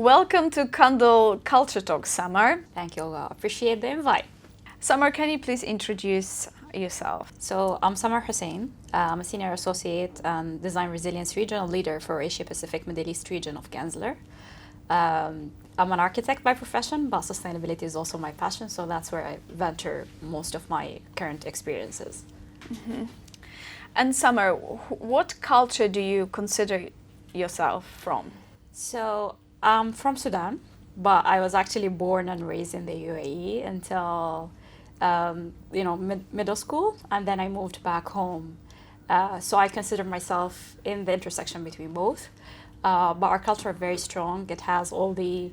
Welcome to Kandal Culture Talk, Samar. Thank you. Appreciate the invite. Samar, can you please introduce yourself? So I'm Samar Hussein. I'm a Senior Associate and Design Resilience Regional Leader for Asia Pacific Middle East region of Gensler. I'm an architect by profession, but sustainability is also my passion, so that's where I venture most of my current experiences. Mm-hmm. And Samar, what culture do you consider yourself from? So I'm from Sudan, but I was actually born and raised in the UAE until middle school, and then I moved back home. So I consider myself in the intersection between both. But our culture is very strong. It has all the,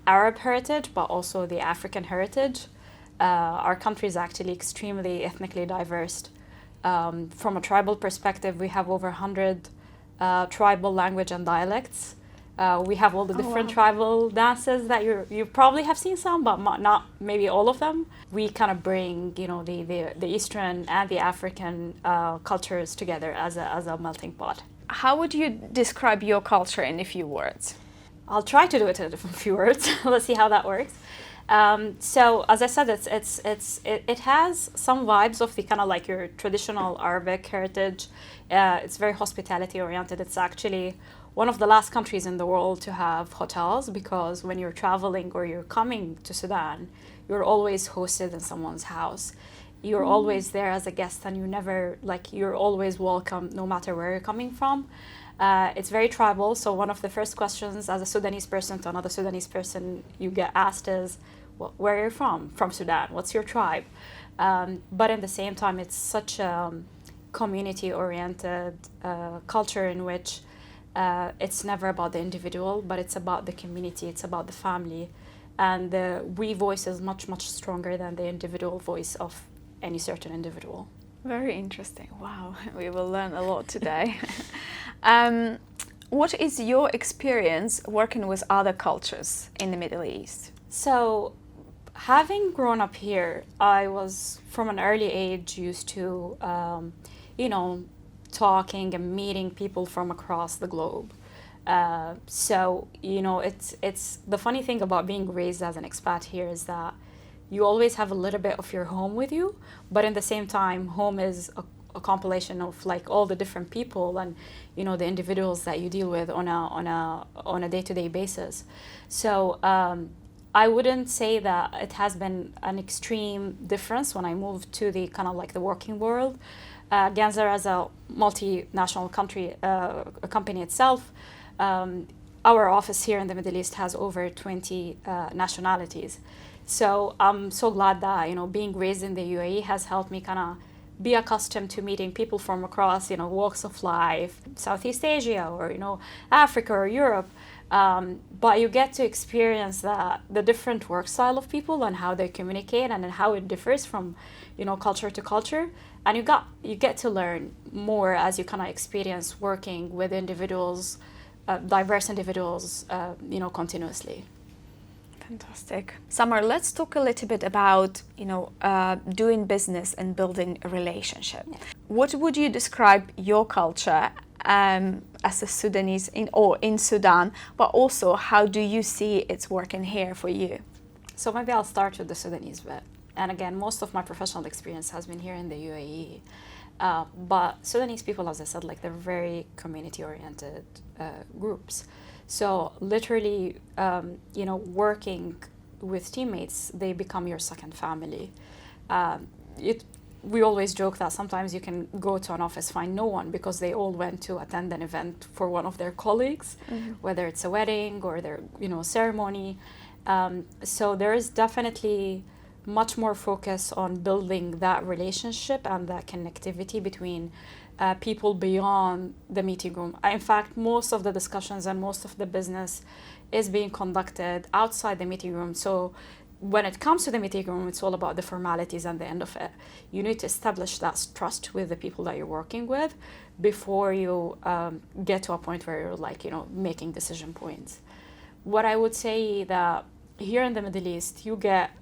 Arab heritage, but also the African heritage. Our country is actually extremely ethnically diverse. From a tribal perspective, we have over 100 tribal language and dialects. We have all the different tribal dances that you probably have seen some, but not maybe all of them. We kind of bring, the Eastern and the African cultures together as a melting pot. How would you describe your culture in a few words? I'll try to do it in a few words. Let's see how that works. So as I said, it has some vibes of the kind of like your traditional Arabic heritage. It's very hospitality oriented. It's actually one of the last countries in the world to have hotels, because when you're traveling or you're coming to Sudan, you're always hosted in someone's house. You're always there as a guest, and you're always welcome no matter where you're coming from. It's very tribal, so one of the first questions as a Sudanese person to another Sudanese person you get asked is, where are you from? From Sudan. What's your tribe? But at the same time, it's such a community-oriented culture in which it's never about the individual, but it's about the community, it's about the family. And the we voice is much, much stronger than the individual voice of any certain individual. Very interesting. Wow, we will learn a lot today. What is your experience working with other cultures in the Middle East? So, having grown up here, I was from an early age used to, talking and meeting people from across the globe. It's the funny thing about being raised as an expat here is that you always have a little bit of your home with you, but in the same time, home is a compilation of like all the different people and the individuals that you deal with on a day-to-day basis. So I wouldn't say that it has been an extreme difference when I moved to the kind of like the working world. Gensler, as a multinational company itself, our office here in the Middle East has over 20 nationalities. So I'm so glad that being raised in the UAE has helped me kind of be accustomed to meeting people from across walks of life, Southeast Asia or Africa or Europe. But you get to experience the different work style of people and how they communicate and how it differs from culture to culture. And you get to learn more as you kind of experience working with individuals, diverse individuals, continuously. Fantastic. Samar, let's talk a little bit about, doing business and building a relationship. Yeah. What would you describe your culture as a Sudanese in Sudan, but also how do you see it's working here for you? So maybe I'll start with the Sudanese bit. And again, most of my professional experience has been here in the UAE. But Sudanese people, as I said, they're very community-oriented groups. So literally, working with teammates, they become your second family. We always joke that sometimes you can go to an office, find no one because they all went to attend an event for one of their colleagues, whether it's a wedding or their ceremony. So there is definitely much more focus on building that relationship and that connectivity between people beyond the meeting room. In fact, most of the discussions and most of the business is being conducted outside the meeting room. So when it comes to the meeting room, it's all about the formalities and the end of it. You need to establish that trust with the people that you're working with before you get to a point where you're making decision points. What I would say that here in the Middle East, you get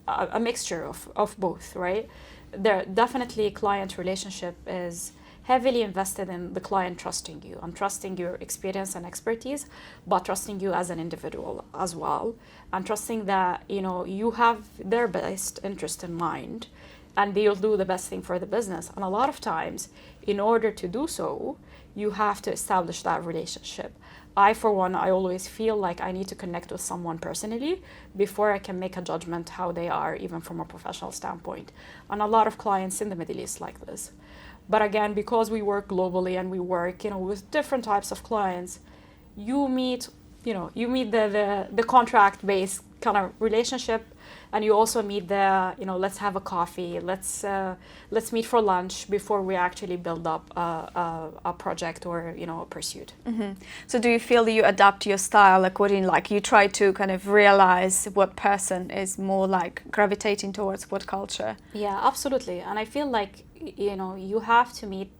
a mixture of both, right? There definitely client relationship is heavily invested in the client trusting you and trusting your experience and expertise, but trusting you as an individual as well, and trusting that you have their best interest in mind and they'll do the best thing for the business. And a lot of times, in order to do so, you have to establish that relationship. For one, I always feel like I need to connect with someone personally before I can make a judgment how they are, even from a professional standpoint. And a lot of clients in the Middle East like this. But again, because we work globally and we work, with different types of clients, you meet the contract-based kind of relationship, and you also meet the, let's have a coffee, let's meet for lunch before we actually build up a project or, a pursuit. Mm-hmm. So do you feel that you adapt your style according, like you try to kind of realize what person is more like gravitating towards what culture? Yeah, absolutely. And I feel like, you have to meet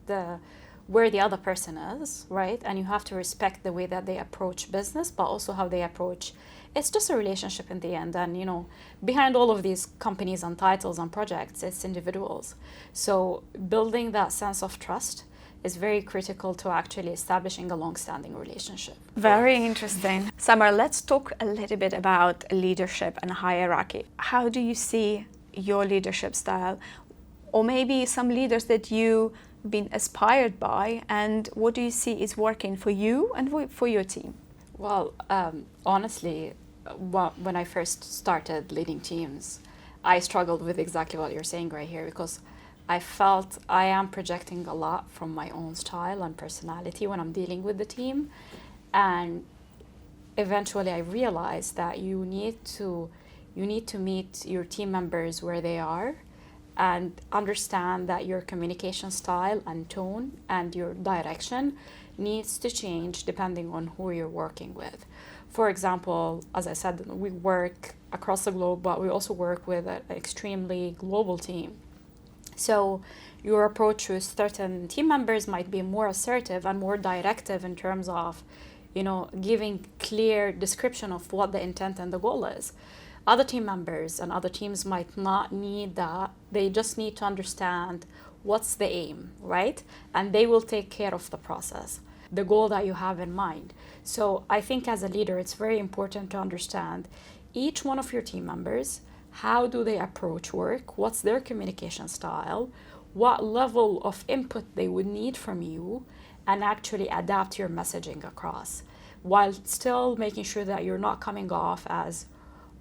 where the other person is, right? And you have to respect the way that they approach business, but also how they approach. It's just a relationship in the end. And, behind all of these companies and titles and projects, it's individuals. So building that sense of trust is very critical to actually establishing a long-standing relationship. Very interesting. Samar, let's talk a little bit about leadership and hierarchy. How do you see your leadership style? Or maybe some leaders that you've been inspired by, and what do you see is working for you and for your team? Well, honestly, when I first started leading teams, I struggled with exactly what you're saying right here, because I felt I am projecting a lot from my own style and personality when I'm dealing with the team. And eventually I realized that you need to meet your team members where they are and understand that your communication style and tone and your direction needs to change depending on who you're working with. For example, as I said, we work across the globe, but we also work with an extremely global team. So your approach with certain team members might be more assertive and more directive in terms of, giving clear description of what the intent and the goal is. Other team members and other teams might not need that. They just need to understand what's the aim, right? And they will take care of the process, the goal that you have in mind. So I think as a leader, it's very important to understand each one of your team members. How do they approach work? What's their communication style? What level of input they would need from you, and actually adapt your messaging across, while still making sure that you're not coming off as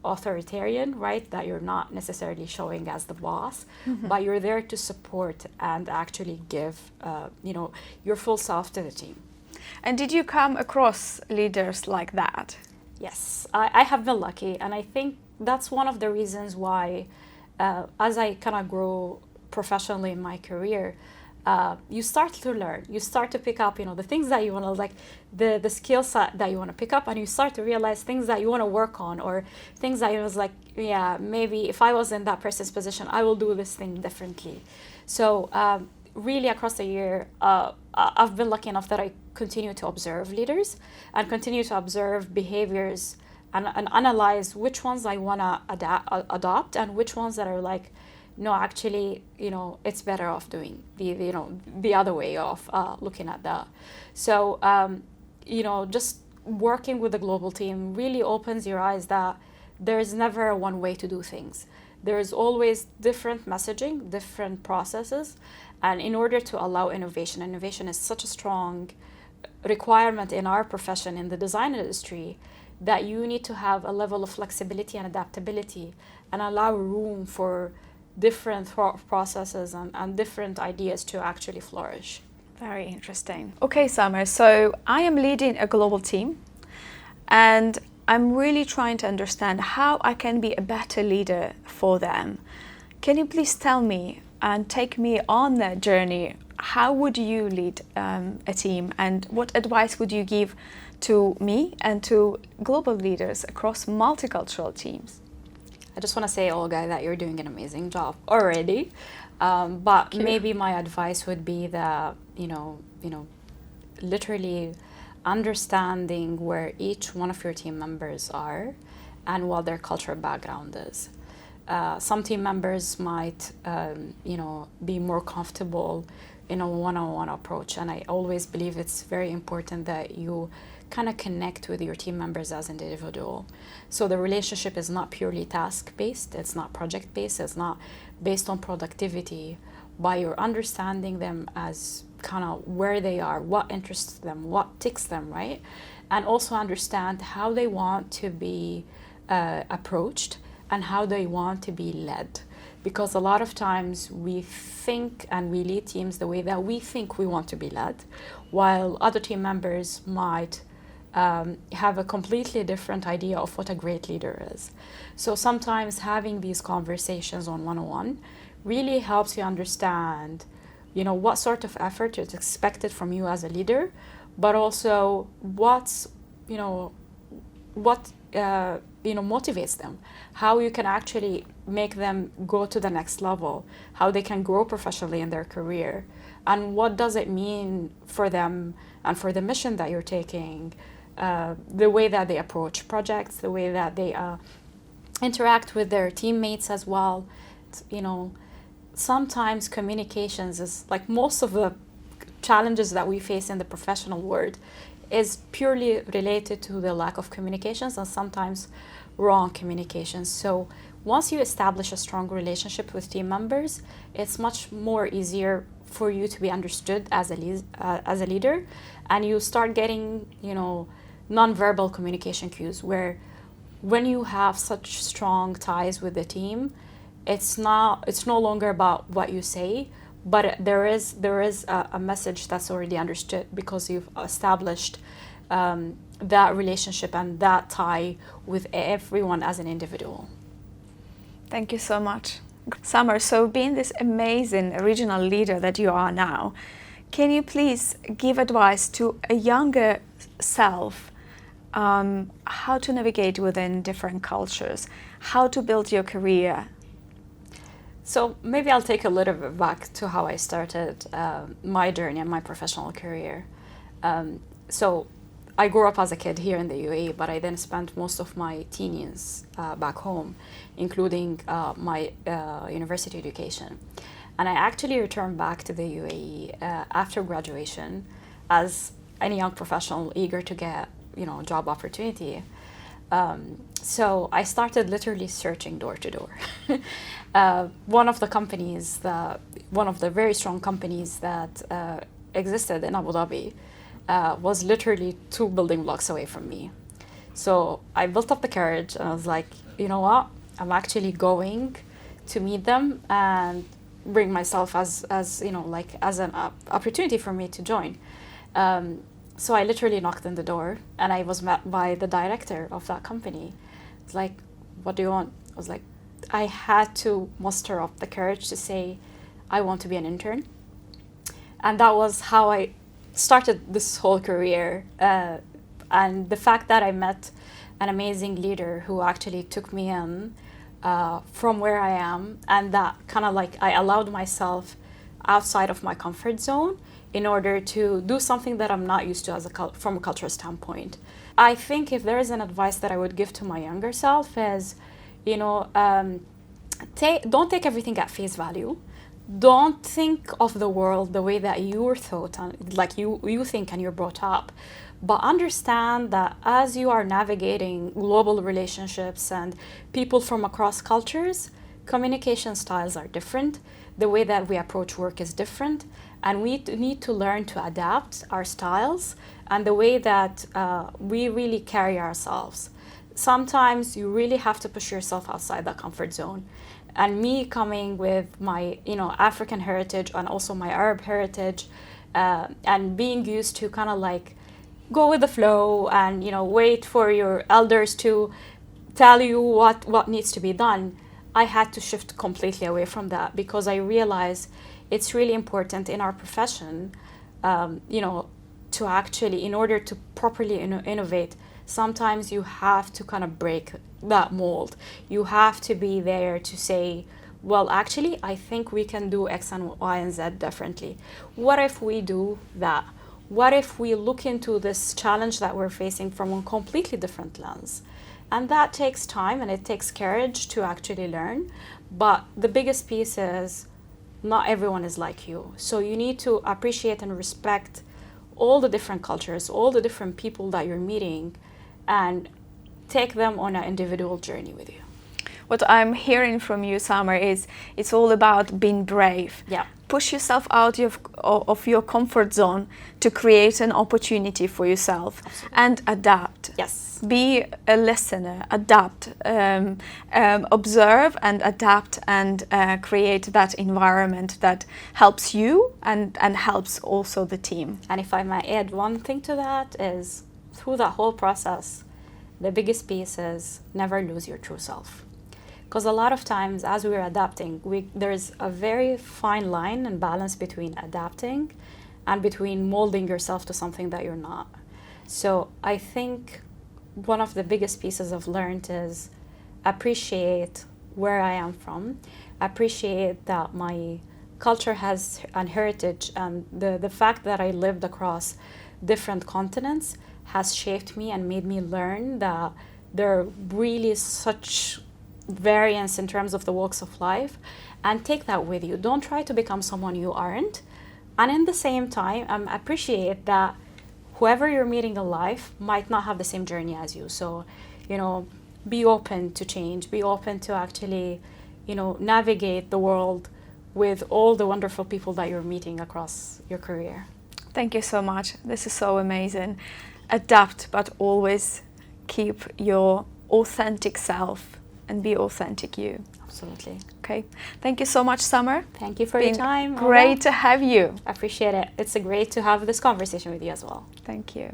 authoritarian, right? That you're not necessarily showing as the boss, but you're there to support and actually give, your full self to the team. And did you come across leaders like that? Yes, I have been lucky, and I think that's one of the reasons why, as I kind of grow professionally in my career, you start to learn, you start to pick up, the things that you want to, like the skill set that you want to pick up, and you start to realize things that you want to work on, or things that was like, yeah, maybe if I was in that person's position, I will do this thing differently. So really across the year, I've been lucky enough that I continue to observe leaders and continue to observe behaviors and analyze which ones I want to adopt and which ones that are like, no, actually, it's better off doing the other way of looking at that. So, just working with a global team really opens your eyes that there's never one way to do things. There's always different messaging, different processes. And in order to allow innovation is such a strong requirement in our profession, in the design industry, that you need to have a level of flexibility and adaptability and allow room for different processes and different ideas to actually flourish. Very interesting. Okay, Samar, so I am leading a global team, and I'm really trying to understand how I can be a better leader for them. Can you please tell me and take me on that journey? How would you lead a team, and what advice would you give to me and to global leaders across multicultural teams? I just want to say, Olga, that you're doing an amazing job already. But maybe my advice would be that, literally understanding where each one of your team members are and what their cultural background is. Some team members might, be more comfortable in a one-on-one approach. And I always believe it's very important that you kind of connect with your team members as an individual. So the relationship is not purely task-based, it's not project-based, it's not based on productivity, but you're understanding them as kind of where they are, what interests them, what ticks them, right? And also understand how they want to be approached and how they want to be led. Because a lot of times we think and we lead teams the way that we think we want to be led, while other team members might have a completely different idea of what a great leader is. So sometimes having these conversations on one-on-one really helps you understand, you know, what sort of effort is expected from you as a leader, but also what motivates them, how you can actually make them go to the next level, how they can grow professionally in their career, and what does it mean for them and for the mission that you're taking, the way that they approach projects, the way that they interact with their teammates as well. You know, sometimes communications is like most of the challenges that we face in the professional world is purely related to the lack of communications and sometimes wrong communications. So once you establish a strong relationship with team members, it's much more easier for you to be understood as a leader, and you start getting, you know, nonverbal communication cues where when you have such strong ties with the team, it's no longer about what you say, but there is a message that's already understood because you've established that relationship and that tie with everyone as an individual. Thank you so much. Samar, so being this amazing regional leader that you are now, can you please give advice to a younger self, how to navigate within different cultures, how to build your career? So maybe I'll take a little bit back to how I started my journey and my professional career. So I grew up as a kid here in the UAE, but I then spent most of my teen years back home, including my university education. And I actually returned back to the UAE after graduation as any young professional eager to get, you know, job opportunity. So I started literally searching door to door. One of the very strong companies that existed in Abu Dhabi was literally 2 building blocks away from me. So I built up the courage and I was like, you know what? I'm actually going to meet them and bring myself as you know, like as an opportunity for me to join. So I literally knocked on the door and I was met by the director of that company. It's like, what do you want? I was like, I had to muster up the courage to say, I want to be an intern. And that was how I started this whole career. And the fact that I met an amazing leader who actually took me in from where I am, and that kind of like I allowed myself outside of my comfort zone in order to do something that I'm not used to from a cultural standpoint. I think if there is an advice that I would give to my younger self is, you know, don't take everything at face value. Don't think of the world the way that you were taught, like you think and you're brought up. But understand that as you are navigating global relationships and people from across cultures, communication styles are different. The way that we approach work is different. And we need to learn to adapt our styles and the way that we really carry ourselves. Sometimes you really have to push yourself outside that comfort zone. And me coming with my, you know, African heritage and also my Arab heritage, and being used to kind of like go with the flow and, you know, wait for your elders to tell you what needs to be done, I had to shift completely away from that because I realized it's really important in our profession, you know, to actually, in order to properly innovate, sometimes you have to kind of break that mold. You have to be there to say, well, actually, I think we can do X and Y and Z differently. What if we do that? What if we look into this challenge that we're facing from a completely different lens? And that takes time and it takes courage to actually learn. But the biggest piece is not everyone is like you. So you need to appreciate and respect all the different cultures, all the different people that you're meeting, and take them on an individual journey with you. What I'm hearing from you, Samar, is it's all about being brave. Yeah. Push yourself out of your comfort zone to create an opportunity for yourself. Absolutely. And adapt. Yes. Be a listener, adapt, observe and adapt, and create that environment that helps you and helps also the team. And if I might add one thing to that, is through that whole process, the biggest piece is never lose your true self. Because a lot of times as we're adapting, there's a very fine line and balance between adapting and between molding yourself to something that you're not. So I think one of the biggest pieces I've learned is appreciate where I am from, appreciate that my culture has an heritage, and the fact that I lived across different continents has shaped me and made me learn that there are really such variance in terms of the walks of life, and take that with you. Don't try to become someone you aren't. And in the same time, appreciate that whoever you're meeting in life might not have the same journey as you. So, be open to change, be open to actually, navigate the world with all the wonderful people that you're meeting across your career. Thank you so much. This is so amazing. Adapt, but always keep your authentic self and be authentic you. Absolutely. Okay. Thank you so much, Samar. Thank you for your time. Great to have you. I appreciate it. It's great to have this conversation with you as well. Thank you.